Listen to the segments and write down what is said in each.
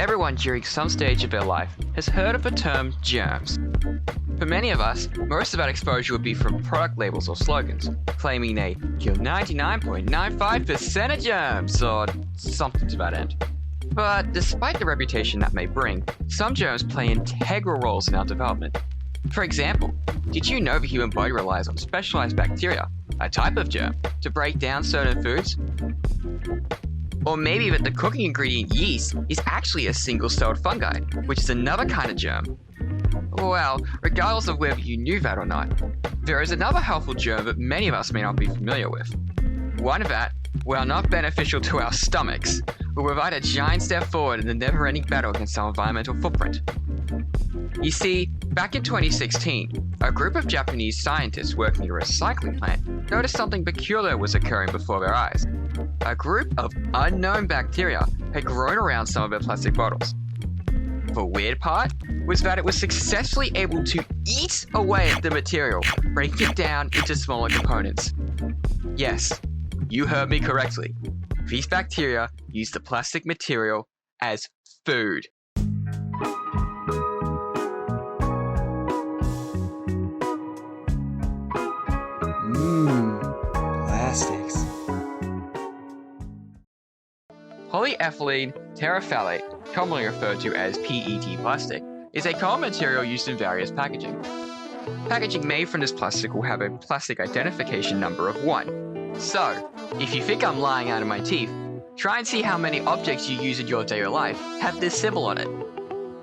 Everyone during some stage of their life has heard of the term germs. For many of us, most of that exposure would be from product labels or slogans, claiming they kill 99.95% of germs or something to that end. But despite the reputation that may bring, some germs play integral roles in our development. For example, did you know the human body relies on specialized bacteria, a type of germ, to break down certain foods? Or maybe that the cooking ingredient yeast is actually a single-celled fungi, which is another kind of germ. Well, regardless of whether you knew that or not, there is another helpful germ that many of us may not be familiar with. One that, while not beneficial to our stomachs, will provide a giant step forward in the never-ending battle against our environmental footprint. You see, back in 2016, a group of Japanese scientists working at a recycling plant noticed something peculiar was occurring before their eyes. A group of unknown bacteria had grown around some of their plastic bottles. The weird part was that it was successfully able to eat away at the material, breaking it down into smaller components. Yes, you heard me correctly. These bacteria use the plastic material as food. Plastics. Polyethylene terephthalate, commonly referred to as PET plastic, is a common material used in various packaging. Packaging made from this plastic will have a plastic identification number of 1. So, if you think I'm lying out of my teeth, try and see how many objects you use in your daily life have this symbol on it.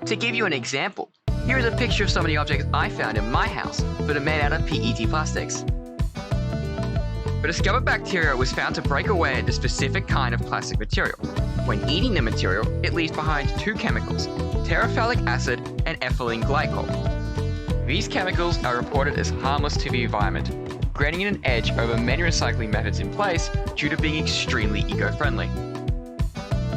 To give you an example, here is a picture of some of the objects I found in my house that are made out of PET plastics. The discovered bacteria was found to break away at a specific kind of plastic material. When eating the material, it leaves behind 2 chemicals, terephthalic acid and ethylene glycol. These chemicals are reported as harmless to the environment, granting it an edge over many recycling methods in place due to being extremely eco-friendly.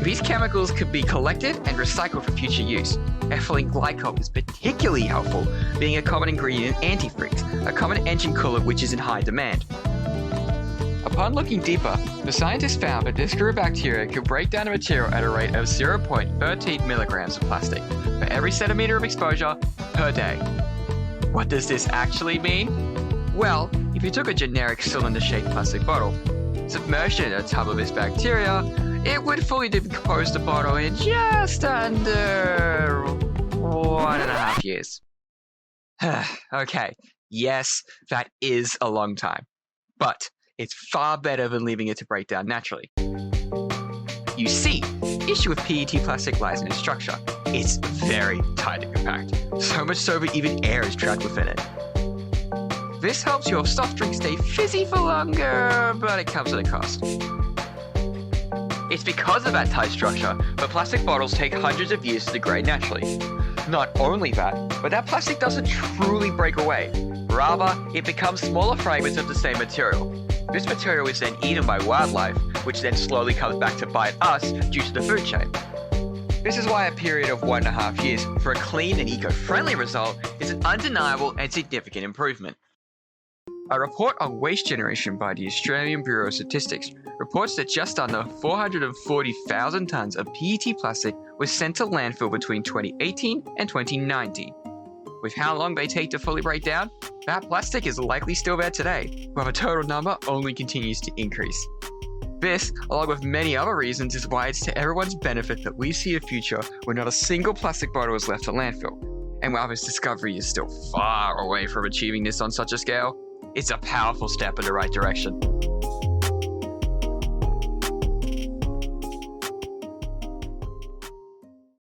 These chemicals could be collected and recycled for future use. Ethylene glycol is particularly helpful, being a common ingredient in antifreeze, a common engine coolant which is in high demand. Upon looking deeper, the scientists found that this group of bacteria could break down the material at a rate of 0.13 milligrams of plastic for every centimeter of exposure per day. What does this actually mean? Well, if you took a generic cylinder-shaped plastic bottle, submerged it in a tub of this bacteria, it would fully decompose the bottle in just under 1.5 years. Okay, yes, that is a long time. But it's far better than leaving it to break down naturally. You see, the issue with PET plastic lies in its structure. It's very tight and compact, so much so that even air is trapped within it. This helps your soft drink stay fizzy for longer, but it comes at a cost. It's because of that tight structure that plastic bottles take hundreds of years to degrade naturally. Not only that, but that plastic doesn't truly break away. Rather, it becomes smaller fragments of the same material. This material is then eaten by wildlife, which then slowly comes back to bite us due to the food chain. This is why a period of 1.5 years for a clean and eco-friendly result is an undeniable and significant improvement. A report on waste generation by the Australian Bureau of Statistics reports that just under 440,000 tonnes of PET plastic was sent to landfill between 2018 and 2019. With how long they take to fully break down, that plastic is likely still there today, while the total number only continues to increase. This, along with many other reasons, is why it's to everyone's benefit that we see a future where not a single plastic bottle is left at landfill. And while this discovery is still far away from achieving this on such a scale, it's a powerful step in the right direction.